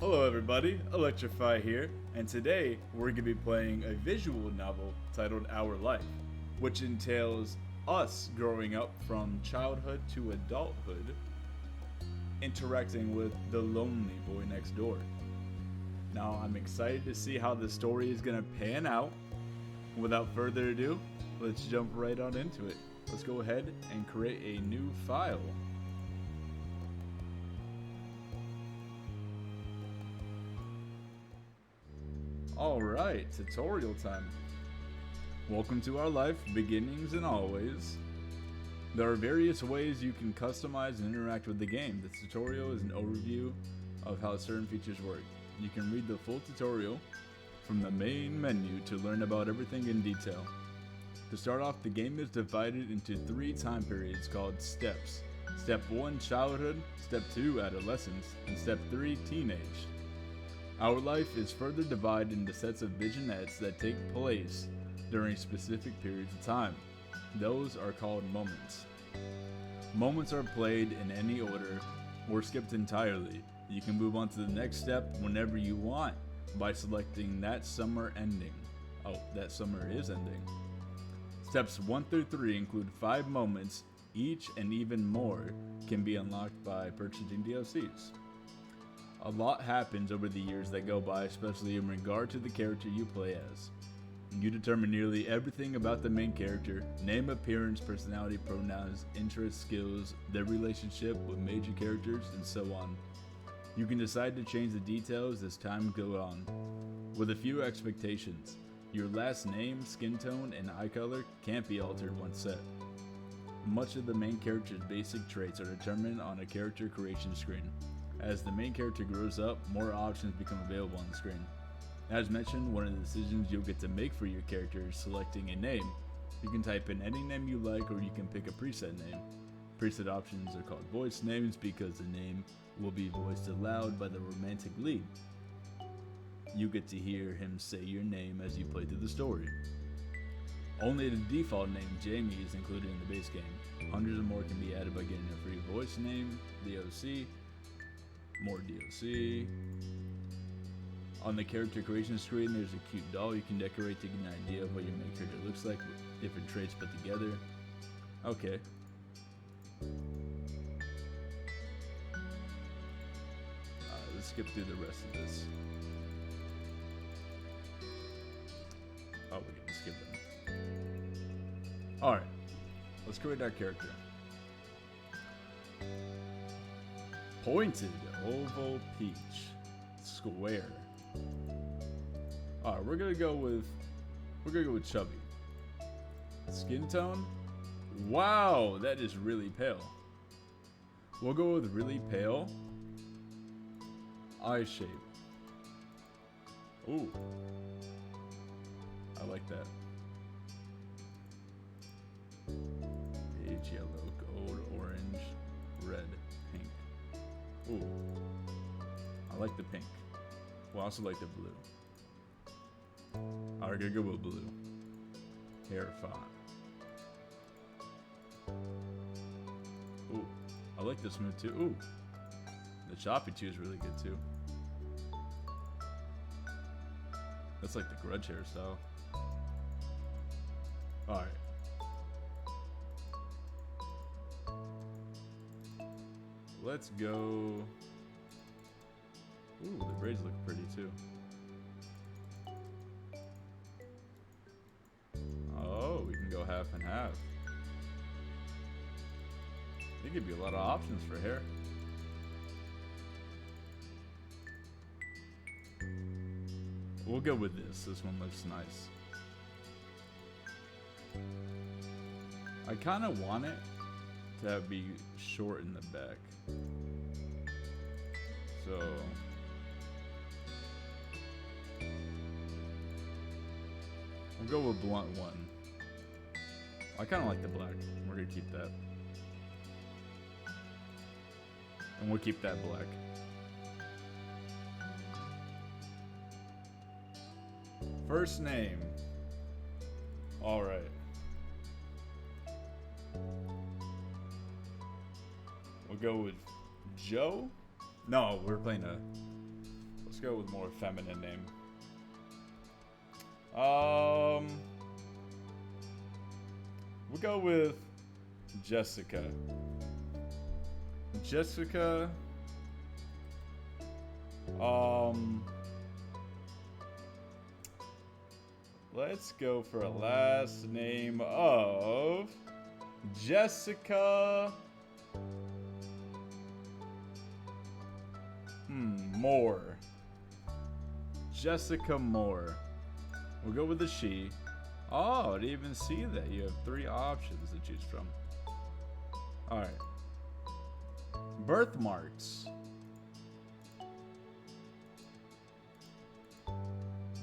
Hello everybody, Electrify here, and today we're going to be playing a visual novel titled Our Life, which entails us growing up from childhood to adulthood, interacting with the lonely boy next door. Now I'm excited to see how the story is going to pan out. Without further ado, let's jump right on into it. Let's go ahead and create a new file. Alright, tutorial time. Welcome to our life, beginnings and always. There are various ways you can customize and interact with the game. The tutorial is an overview of how certain features work. You can read the full tutorial from the main menu to learn about everything in detail. To start off, the game is divided into 3 time periods called steps. Step 1, childhood, Step 2, adolescence, and Step 3, teenage. Our life is further divided into sets of vignettes that take place during specific periods of time. Those are called moments. Moments are played in any order or skipped entirely. You can move on to the next step whenever you want by selecting that summer ending. Oh, that summer is ending. Steps 1 through 3 include 5 moments. Each and even more can be unlocked by purchasing DLCs. A lot happens over the years that go by, especially in regard to the character you play as. You determine nearly everything about the main character: name, appearance, personality, pronouns, interests, skills, their relationship with major characters, and so on. You can decide to change the details as time goes on, with a few expectations. Your last name, skin tone, and eye color can't be altered once set. Much of the main character's basic traits are determined on a character creation screen. As the main character grows up, more options become available on the screen. As mentioned, one of the decisions you'll get to make for your character is selecting a name. You can type in any name you like, or you can pick a preset name. Preset options are called voice names because the name will be voiced aloud by the romantic lead. You get to hear him say your name as you play through the story. Only the default name, Jamie, is included in the base game. Hundreds of more can be added by getting a free voice name, DLC, more DLC. On the character creation screen, there's a cute doll you can decorate to get an idea of what your main character looks like with different traits put together. Okay. Let's skip through the rest of this. Oh, we can skip them. Alright, let's create our character. Pointed, oval, peach, square. Alright, we're gonna go with chubby. Skin tone? Wow, that is really pale. We'll go with really pale. Eye shape. Ooh. I like that. Beige, yellow, gold, orange, red, pink. Ooh. I like the pink. Well, I also like the blue. Alright, gonna go with blue. Hair font. Ooh. I like the smooth too. Ooh. The choppy too is really good too. That's like the grudge hairstyle. Alright. Let's go. Ooh, the braids look pretty too. Oh, we can go half and half. There could be a lot of options for hair. We'll go with this. This one looks nice. I kind of want it to be short in the back. So we'll go with blunt one. I kind of like the black. We're gonna keep that. And we'll keep that black. First name. Alright. We'll go with Joe. No, we're playing a Let's go with more feminine name. We'll go with Jessica. Jessica. Let's go for a last name of Jessica Moore. Jessica Moore. We'll go with the she. Oh, I didn't even see that. You have 3 options to choose from. Alright. Birthmarks.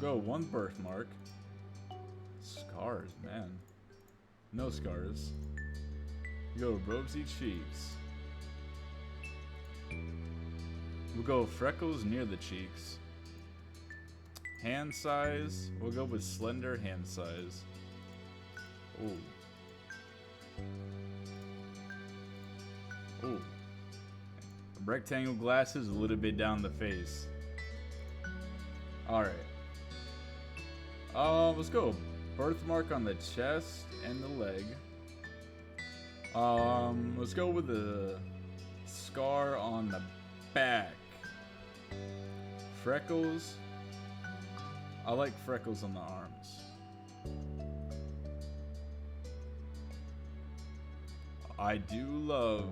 Go 1 birthmark. Scars, man. No scars. Go rosy cheeks. We'll go freckles near the cheeks. Hand size. We'll go with slender hand size. Ooh. Ooh. Rectangle glasses a little bit down the face. Alright. Let's go. Birthmark on the chest and the leg. Let's go with the scar on the back. Freckles. I like freckles on the arms. I do love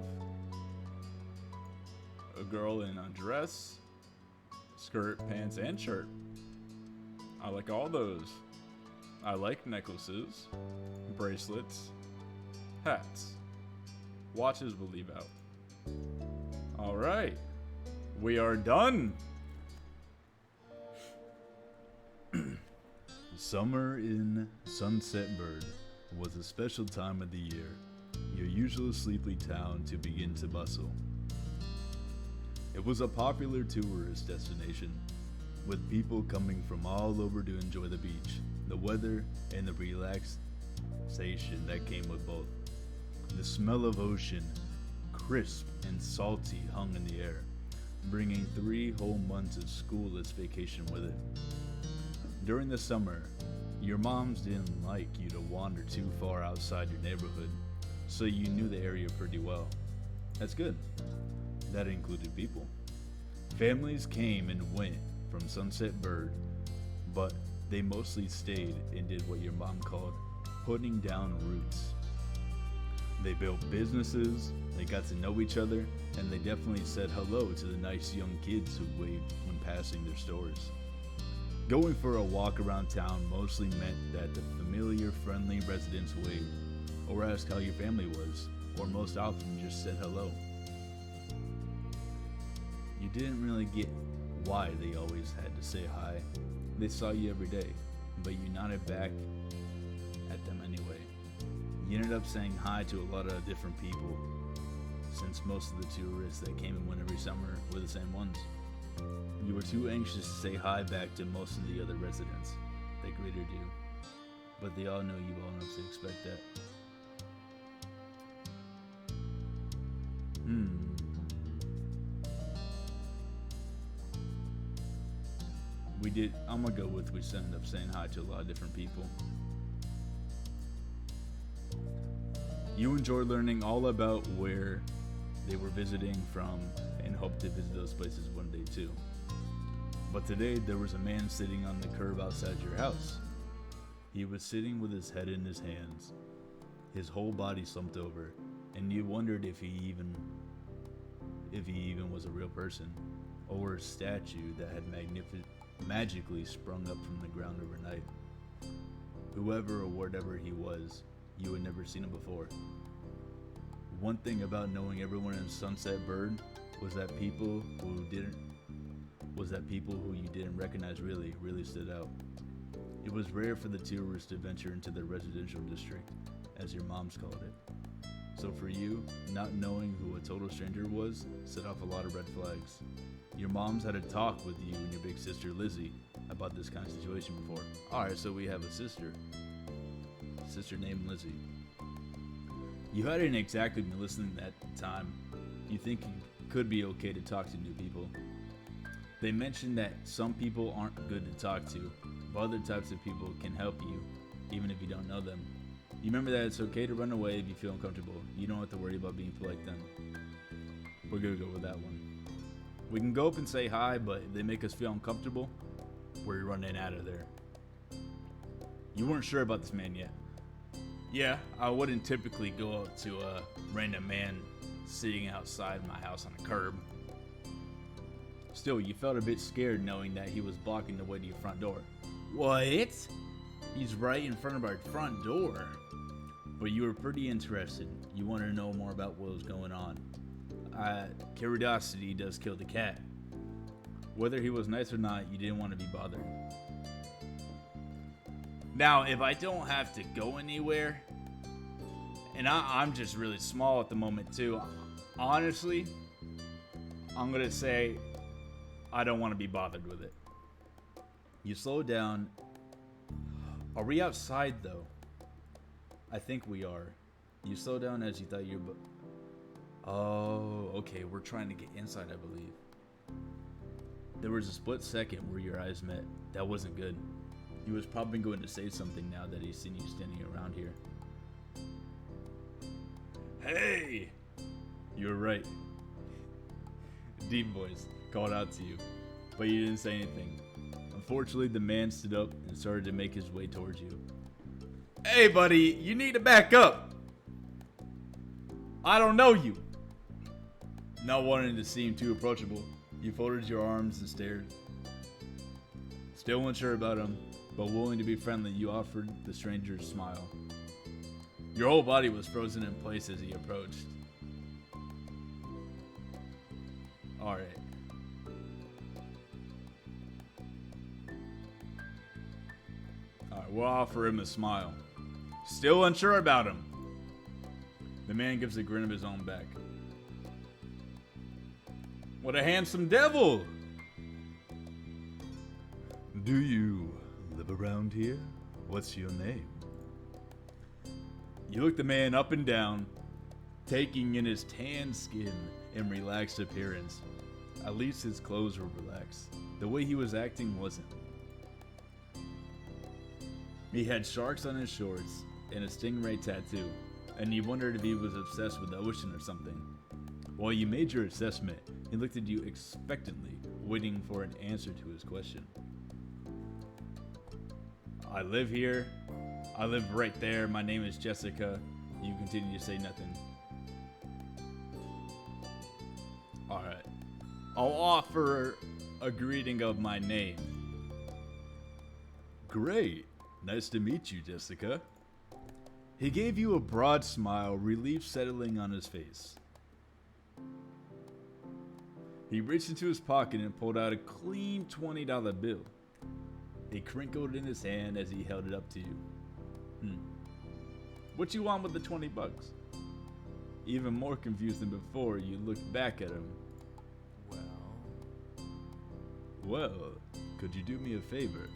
a girl in a dress, skirt, pants, and shirt. I like all those. I like necklaces, bracelets, hats. Watches will leave out. Alright. We are done. Summer in Sunset Bird was a special time of the year, your usual sleepy town to begin to bustle. It was a popular tourist destination, with people coming from all over to enjoy the beach, the weather, and the relaxation that came with both. The smell of ocean, crisp and salty, hung in the air, bringing 3 whole months of schoolless vacation with it. During the summer, your moms didn't like you to wander too far outside your neighborhood, so you knew the area pretty well. That's good. That included people. Families came and went from Sunset Bird, but they mostly stayed and did what your mom called putting down roots. They built businesses, they got to know each other, and they definitely said hello to the nice young kids who waved when passing their stores. Going for a walk around town mostly meant that the familiar, friendly residents waved, or asked how your family was, or most often just said hello. You didn't really get why they always had to say hi. They saw you every day, but you nodded back at them anyway. You ended up saying hi to a lot of different people, since most of the tourists that came and went every summer were the same ones. You were too anxious to say hi back to most of the other residents that greeted you, but they all know you well enough to expect that. I'm gonna go with we ended up saying hi to a lot of different people. You enjoy learning all about where they were visiting from and hope to visit those places one day too. But today there was a man sitting on the curb outside your house. He was sitting with his head in his hands, his whole body slumped over, and you wondered if he even was a real person, or a statue that had magically sprung up from the ground overnight. Whoever or whatever he was, you had never seen him before. One thing about knowing everyone in Sunset Bird was that people who you didn't recognize really stood out. It was rare for the tourists to venture into the residential district, as your moms called it. So for you, not knowing who a total stranger was set off a lot of red flags. Your moms had a talk with you and your big sister Lizzie about this kind of situation before. Alright, so we have a sister named Lizzie. You hadn't exactly been listening at that time. You think it could be okay to talk to new people. They mentioned that some people aren't good to talk to, but other types of people can help you, even if you don't know them. You remember that it's okay to run away if you feel uncomfortable. You don't have to worry about being polite then. We're gonna go with that one. We can go up and say hi, but if they make us feel uncomfortable, we're running out of there. You weren't sure about this man yet. Yeah, I wouldn't typically go up to a random man sitting outside my house on a curb. Still, you felt a bit scared knowing that he was blocking the way to your front door. What? He's right in front of our front door. But you were pretty interested. You wanted to know more about what was going on. Curiosity does kill the cat. Whether he was nice or not, you didn't want to be bothered. Now, if I don't have to go anywhere, and I'm just really small at the moment too, honestly, I'm going to say I don't want to be bothered with it. You slow down. Are we outside though? I think we are. You slow down as you thought you were. Oh, okay. We're trying to get inside, I believe. There was a split second where your eyes met. That wasn't good. He was probably going to say something now that he's seen you standing around here. Hey! You were right. Deep voice called out to you, but you didn't say anything. Unfortunately, the man stood up and started to make his way towards you. Hey, buddy, you need to back up. I don't know you. Not wanting to seem too approachable, you folded your arms and stared. Still unsure about him, but willing to be friendly, you offered the stranger a smile. Your whole body was frozen in place as he approached. Alright. Alright, we'll offer him a smile. Still unsure about him. The man gives a grin of his own back. What a handsome devil! Do you live around here? What's your name? You look the man up and down, taking in his tan skin and relaxed appearance. At least his clothes were relaxed. The way he was acting wasn't. He had sharks on his shorts and a stingray tattoo, and you wondered if he was obsessed with the ocean or something. While you made your assessment, he looked at you expectantly, waiting for an answer to his question. I live here. I live right there. My name is Jessica. You continue to say nothing. Alright. I'll offer a greeting of my name. Great. Nice to meet you, Jessica. He gave you a broad smile, relief settling on his face. He reached into his pocket and pulled out a clean $20 bill. It crinkled in his hand as he held it up to you. What you want with the 20 bucks? Even more confused than before, you looked back at him. Well, could you do me a favor?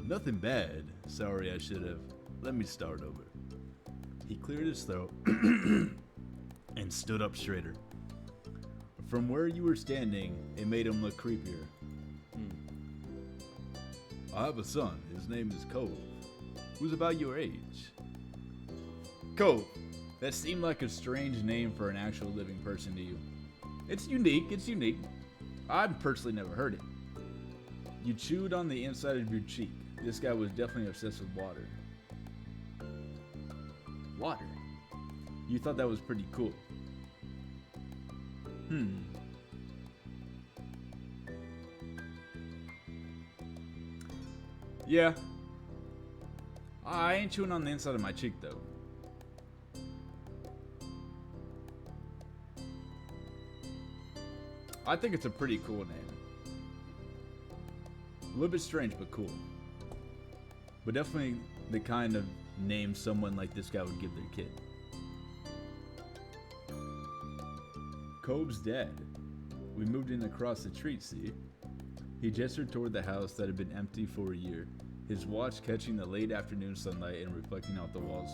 Nothing bad. Sorry, I should have. Let me start over. He cleared his throat and stood up straighter. From where you were standing, it made him look creepier. I have a son. His name is Cove. Who's about your age? Cove. That seemed like a strange name for an actual living person to you. It's unique. I've personally never heard it. You chewed on the inside of your cheek. This guy was definitely obsessed with water. Water? You thought that was pretty cool. Yeah. I ain't chewing on the inside of my cheek though. I think it's a pretty cool name. A little bit strange, but cool. But definitely the kind of name someone like this guy would give their kid. Cove's dead. We moved in across the street, see? He gestured toward the house that had been empty for a year, his watch catching the late afternoon sunlight and reflecting off the walls.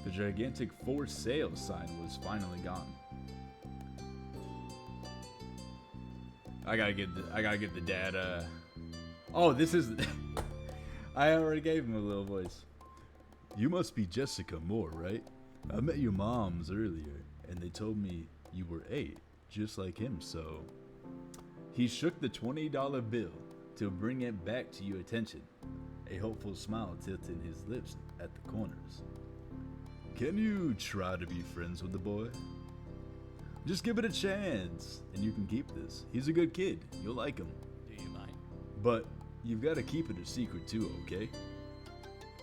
The gigantic for sale sign was finally gone. I gotta get the dad. Oh, this is. I already gave him a little voice. You must be Jessica Moore, right? I met your moms earlier, and they told me you were 8, just like him. So he shook the $20 bill to bring it back to your attention, a hopeful smile tilting his lips at the corners. Can you try to be friends with the boy? Just give it a chance, and you can keep this. He's a good kid. You'll like him. Do you mind? But you've got to keep it a secret too, okay?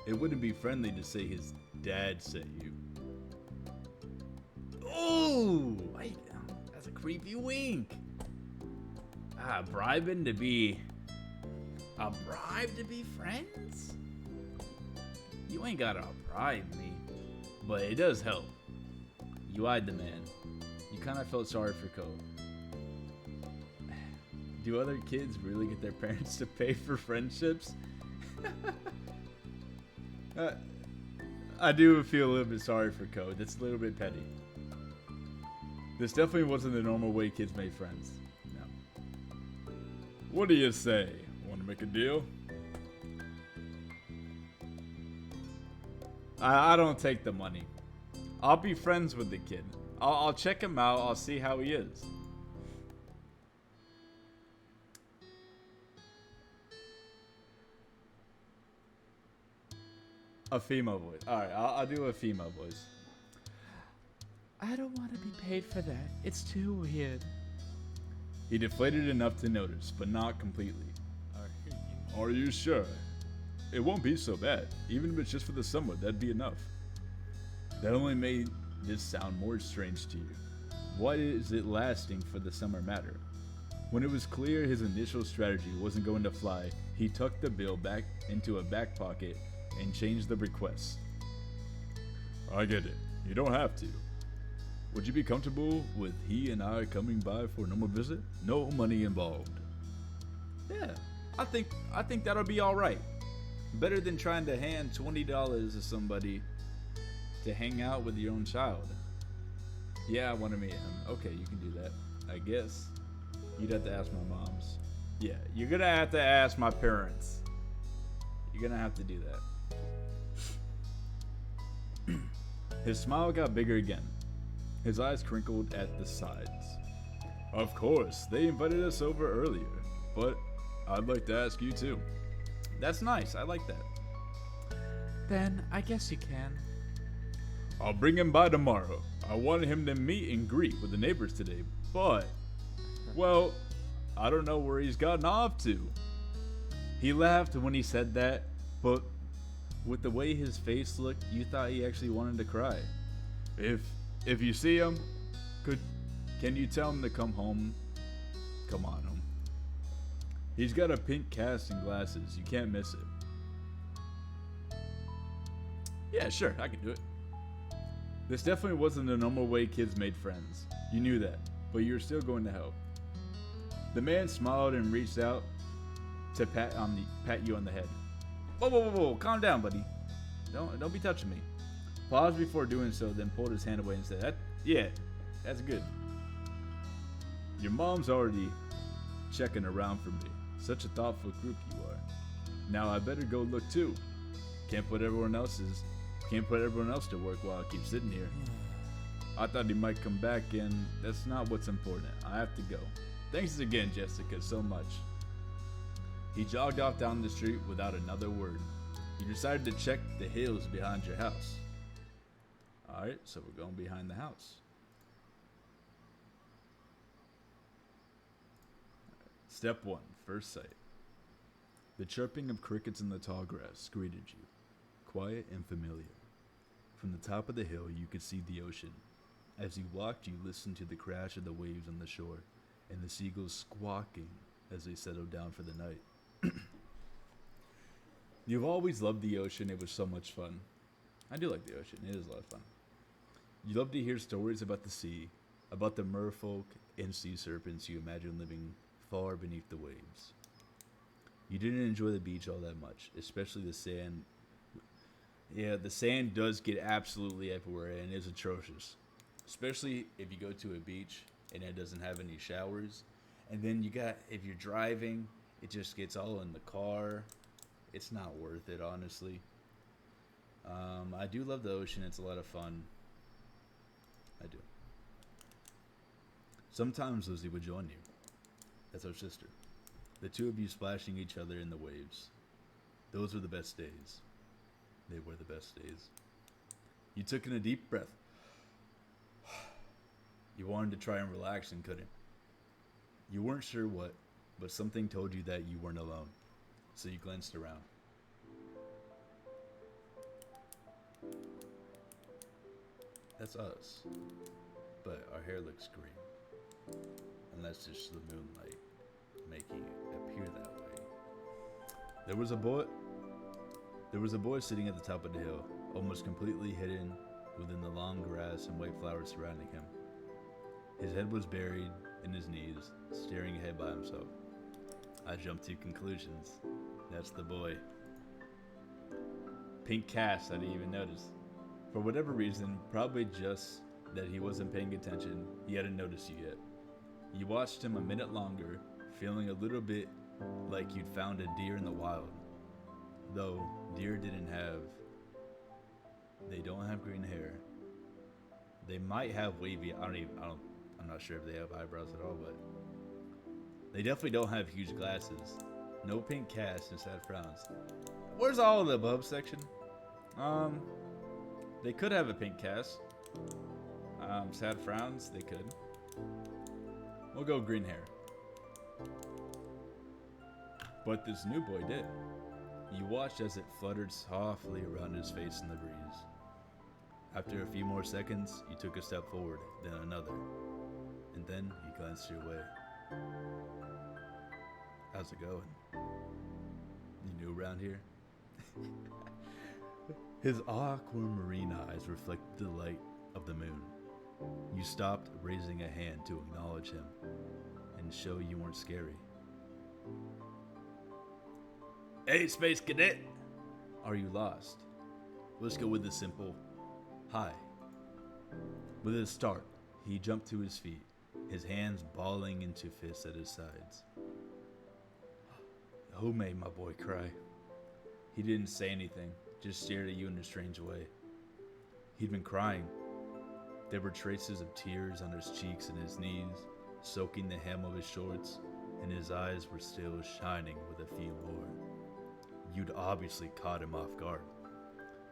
It wouldn't be friendly to say his dad sent you. Oh, that's a creepy wink. A bribe to be friends? You ain't gotta bribe me, but it does help. You eyed the man. You kind of felt sorry for Cove. Do other kids really get their parents to pay for friendships? I do feel a little bit sorry for Cove. That's a little bit petty. This definitely wasn't the normal way kids made friends. No. What do you say? Want to make a deal? I don't take the money. I'll be friends with the kid. I'll check him out. I'll see how he is. A female voice. Alright, I'll do a female voice. I don't want to be paid for that. It's too weird. He deflated enough to notice, but not completely. Are you sure? It won't be so bad. Even if it's just for the summer, that'd be enough. That only made this sound more strange to you. Why is it lasting for the summer matter? When it was clear his initial strategy wasn't going to fly, he tucked the bill back into a back pocket and changed the request. I get it. You don't have to. Would you be comfortable with he and I coming by for a normal visit? No money involved. Yeah, I think that'll be all right. Better than trying to hand $20 to somebody to hang out with your own child. Yeah, I want to meet him. Okay, you can do that. I guess you'd have to ask my moms. Yeah, you're gonna have to ask my parents. You're gonna have to do that. His smile got bigger again. His eyes crinkled at the sides. Of course, they invited us over earlier, but I'd like to ask you too. That's nice, I like that. Then I guess you can. I'll bring him by tomorrow. I wanted him to meet and greet with the neighbors today, but, well, I don't know where he's gotten off to. He laughed when he said that, but with the way his face looked, you thought he actually wanted to cry. If you see him, can you tell him to come home? Come on home. He's got a pink cast and glasses. You can't miss it. Yeah, sure, I can do it. This definitely wasn't the normal way kids made friends. You knew that, but you were still going to help. The man smiled and reached out to pat you on the head. Whoa, calm down, buddy. Don't be touching me. Paused before doing so, then pulled his hand away and said, yeah, that's good. Your mom's already checking around for me. Such a thoughtful group you are. Now I better go look too. Can't put everyone else to work while I keep sitting here. I thought he might come back, and that's not what's important. I have to go. Thanks again, Jessica, so much. He jogged off down the street without another word. You decided to check the hills behind your house. Alright, so we're going behind the house. Step 1, first sight. The chirping of crickets in the tall grass greeted you, quiet and familiar. From the top of the hill, you could see the ocean. As you walked, you listened to the crash of the waves on the shore and the seagulls squawking as they settled down for the night. You've always loved the ocean. It was so much fun. I do like the ocean. It is a lot of fun. You love to hear stories about the sea, about the merfolk and sea serpents you imagine living far beneath the waves. You didn't enjoy the beach all that much, especially the sand. Yeah, the sand does get absolutely everywhere and is atrocious. Especially if you go to a beach and it doesn't have any showers. And then if you're driving, it just gets all in the car. It's not worth it, honestly. I do love the ocean. It's a lot of fun. I do. Sometimes Lizzie would join you. That's our sister. The two of you splashing each other in the waves. Those were the best days. They were the best days. You took in a deep breath. You wanted to try and relax and couldn't. You weren't sure what, but something told you that you weren't alone. So you glanced around. That's us. But our hair looks green. And that's just the moonlight making it appear that way. There was a boy sitting at the top of the hill, almost completely hidden within the long grass and white flowers surrounding him. His head was buried in his knees, staring ahead by himself. I jumped to conclusions. That's the boy. Pink cast, I didn't even notice. For whatever reason, probably just that he wasn't paying attention, he hadn't noticed you yet. You watched him a minute longer, feeling a little bit like you'd found a deer in the wild. Though deer they don't have green hair. They might have wavy, I'm not sure if they have eyebrows at all, but they definitely don't have huge glasses. No pink cast and sad frowns. Where's all of the above section? They could have a pink cast. Sad frowns, they could. We'll go green hair. But this new boy did. You watched as it fluttered softly around his face in the breeze. After a few more seconds, you took a step forward, then another. And then you glanced your way. How's it going? You new around here? His aquamarine eyes reflected the light of the moon. You stopped, raising a hand to acknowledge him and show you weren't scary. Hey, Space Cadet! Are you lost? Let's go with the simple hi. With a start, he jumped to his feet, his hands balling into fists at his sides. Who made my boy cry? He didn't say anything, just stared at you in a strange way. He'd been crying. There were traces of tears on his cheeks and his knees, soaking the hem of his shorts, and his eyes were still shining with a few more. You'd obviously caught him off guard.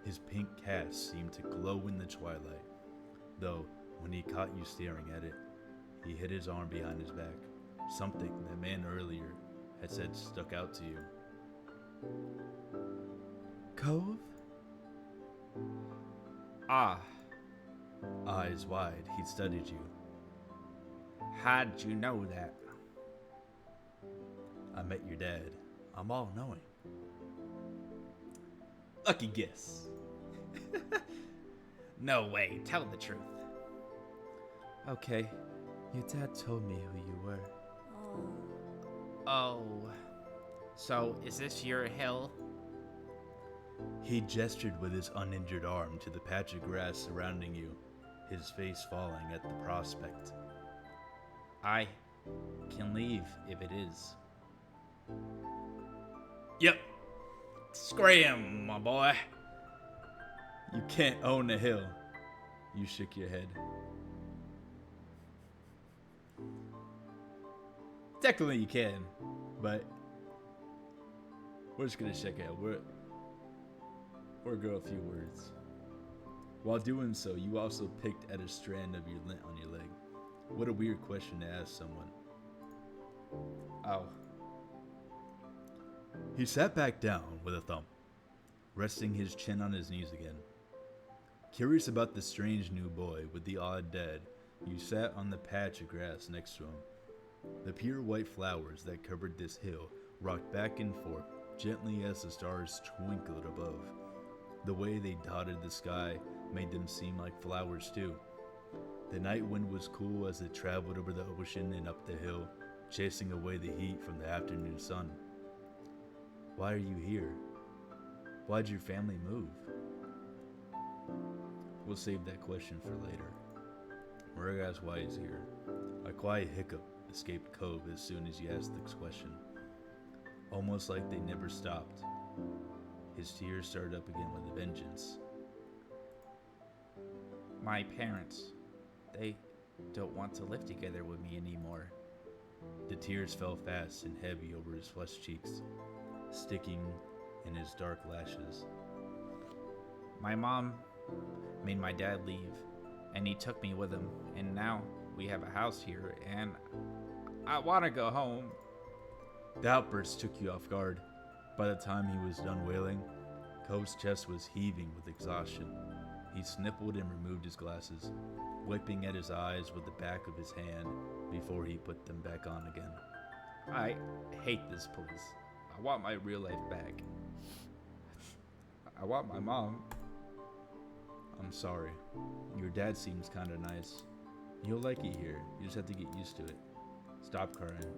His pink cast seemed to glow in the twilight, though when he caught you staring at it, he hid his arm behind his back, something that man earlier had said stuck out to you. Cove? Ah. Eyes wide, he'd studied you. How'd you know that? I met your dad. I'm all knowing. Lucky guess. No way, tell the truth. Okay, your dad told me who you were. Oh. So, is this your hill? He gestured with his uninjured arm to the patch of grass surrounding you, his face falling at the prospect. I can leave if it is. Yep. Scram, my boy. You can't own a hill. You shook your head. Technically you can, but we're just gonna check out. We'll go a few words. While doing so, you also picked at a strand of your lint on your leg. What a weird question to ask someone. Oh. He sat back down with a thump, resting his chin on his knees again. Curious about the strange new boy with the odd dad, you sat on the patch of grass next to him. The pure white flowers that covered this hill rocked back and forth gently as the stars twinkled above. The way they dotted the sky made them seem like flowers too. The night wind was cool as it traveled over the ocean and up the hill, chasing away the heat from the afternoon sun. Why are you here? Why'd your family move? We'll save that question for later. Murray asked why he's here. A quiet hiccup escaped Cove as soon as you asked the question. Almost like they never stopped. His tears started up again with a vengeance. My parents, they don't want to live together with me anymore. The tears fell fast and heavy over his flushed cheeks, sticking in his dark lashes. My mom made my dad leave, and he took me with him, and now we have a house here, and I want to go home. The outburst took you off guard. By the time he was done wailing, Cove's chest was heaving with exhaustion. He snippled and removed his glasses, wiping at his eyes with the back of his hand before he put them back on again. I hate this place. I want my real life back. I want my mom. I'm sorry. Your dad seems kinda nice. You'll like it here. You just have to get used to it. Stop crying.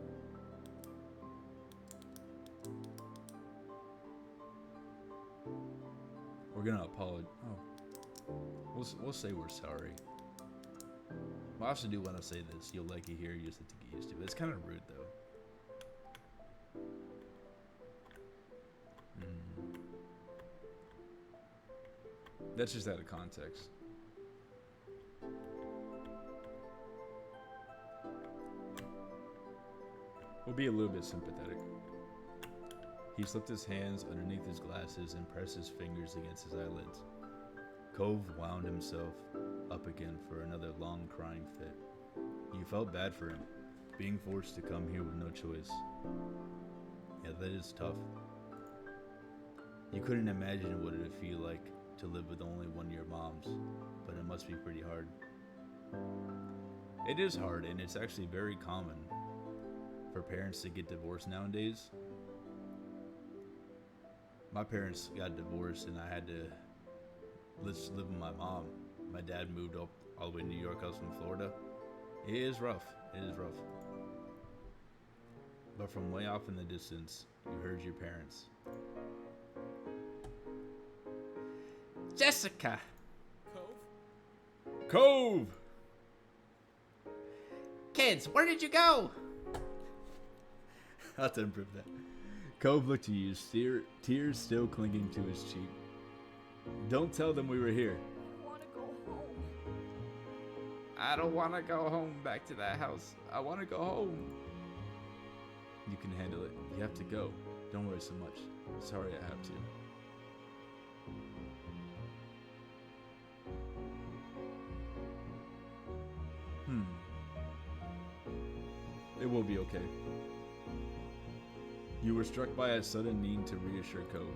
We're gonna apologize. We'll say we're sorry. I also do want to say this. You'll like it here. You just have to get used to it. It's kind of rude, though. That's just out of context. We'll be a little bit sympathetic. He slipped his hands underneath his glasses and pressed his fingers against his eyelids. Cove wound himself up again for another long crying fit. You felt bad for him, being forced to come here with no choice. Yeah, that is tough. You couldn't imagine what it would feel like to live with only one of your moms, but it must be pretty hard. It is hard, and it's actually very common for parents to get divorced nowadays. My parents got divorced, and I had to live with my mom. My dad moved up all the way to New York. I was from Florida. It is rough. It is rough. But from way off in the distance, you heard your parents. Jessica! Cove! Kids, where did you go? I'll have to improve that. Cove looked at you, tears still clinging to his cheek. Don't tell them we were here. I want to go home. I don't want to go home back to that house. I want to go home. You can handle it. You have to go. Don't worry so much. Sorry I have to. It will be okay. You were struck by a sudden need to reassure Cove.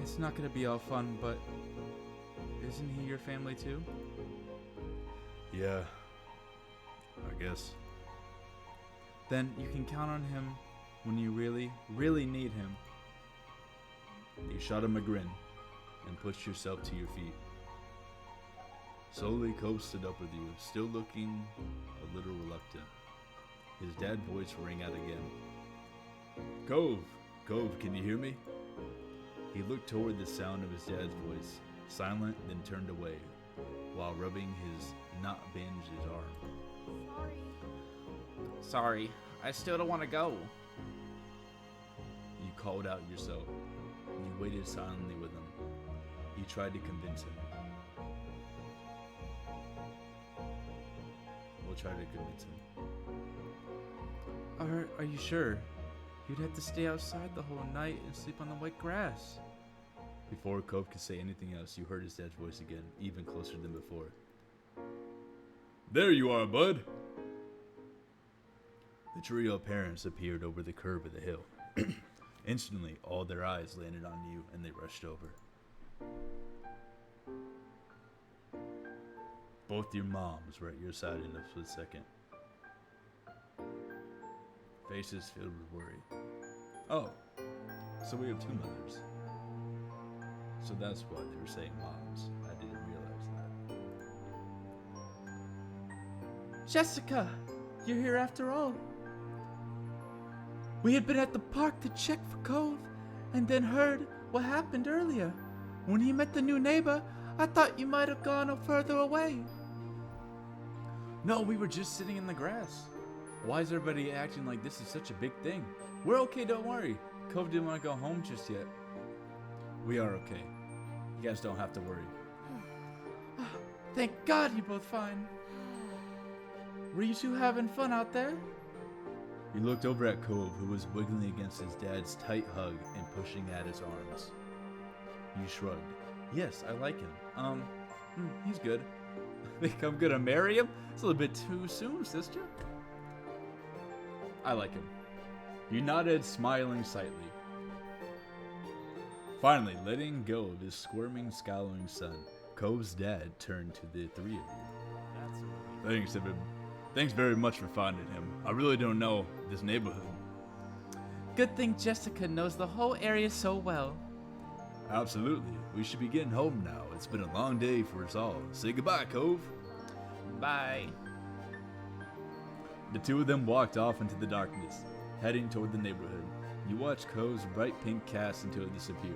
It's not gonna be all fun, but isn't he your family too? Yeah, I guess. Then you can count on him when you really, really need him. You shot him a grin and pushed yourself to your feet. Slowly, Cove stood up with you, still looking a little reluctant. His dad's voice rang out again. Cove, can you hear me? He looked toward the sound of his dad's voice, silent, then turned away, while rubbing his not bandaged arm. Sorry, I still don't want to go. You called out yourself. You waited silently with him. You tried to convince him. We'll try to convince him. Are you sure? You'd have to stay outside the whole night and sleep on the wet grass. Before Cove could say anything else, you heard his dad's voice again, even closer than before. There you are, bud! The trio of parents appeared over the curve of the hill. Instantly, all their eyes landed on you, and they rushed over. Both your moms were at your side in a split second. Faces filled with worry. Oh, so we have two mothers. So that's why they were saying moms. I didn't realize that. Jessica, you're here after all. We had been at the park to check for Cove, and then heard what happened earlier. When he met the new neighbor, I thought you might have gone further away. No, we were just sitting in the grass. Why is everybody acting like this is such a big thing? We're okay, don't worry. Cove didn't want to go home just yet. We are okay. You guys don't have to worry. Thank God you're both fine. Were you two having fun out there? He looked over at Cove, who was wiggling against his dad's tight hug and pushing at his arms. You shrugged. Yes, I like him. He's good. Think I'm gonna marry him? It's a little bit too soon, sister. I like him. You nodded, smiling slightly. Finally, letting go of his squirming, scowling son, Cove's dad turned to the three of you. Thanks very much for finding him. I really don't know this neighborhood. Good thing Jessica knows the whole area so well. Absolutely. We should be getting home now. It's been a long day for us all. Say goodbye, Cove. Bye. The two of them walked off into the darkness, heading toward the neighborhood. You watched Cove's bright pink cast until it disappeared.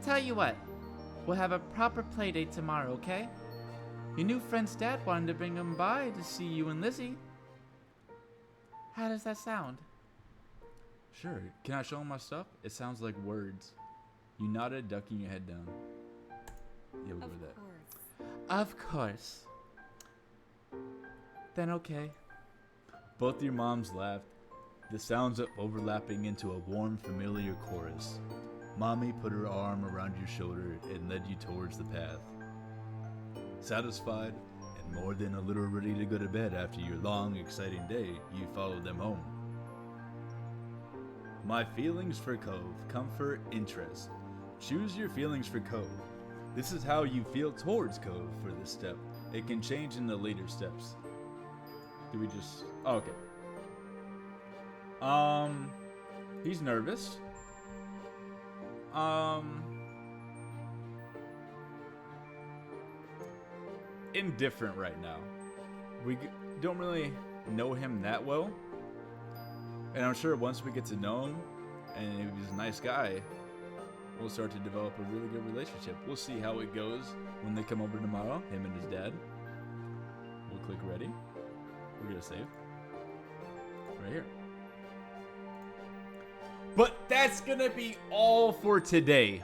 Tell you what, we'll have a proper play date tomorrow, okay? Your new friend's dad wanted to bring him by to see you and Lizzie. How does that sound? Sure. Can I show him my stuff? It sounds like words. You nodded, ducking your head down. Yeah, we'll go with that. Of course. Then okay. Both your moms laughed, the sounds overlapping into a warm, familiar chorus. Mommy put her arm around your shoulder and led you towards the path. Satisfied and more than a little ready to go to bed after your long, exciting day, you followed them home. My feelings for Cove, comfort, interest. Choose your feelings for Cove. This is how you feel towards Cove for this step. It can change in the later steps. Do we just... Oh, okay. He's nervous. Indifferent right now. We don't really know him that well. And I'm sure once we get to know him, and if he's a nice guy, we'll start to develop a really good relationship. We'll see how it goes when they come over tomorrow, him and his dad. We'll click ready. We're gonna save. Right here. But that's gonna be all for today.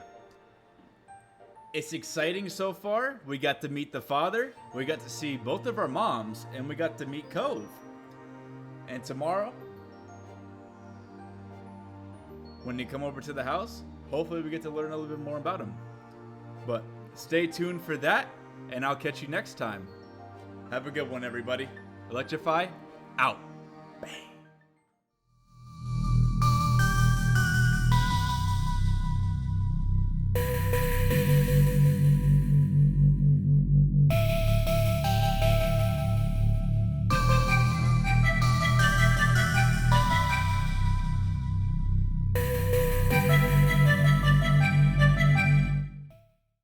It's exciting so far. We got to meet the father, we got to see both of our moms, and we got to meet Cove. And tomorrow, when they come over to the house, hopefully we get to learn a little bit more about him. But stay tuned for that, and I'll catch you next time. Have a good one, everybody. Electrify, out. Bang.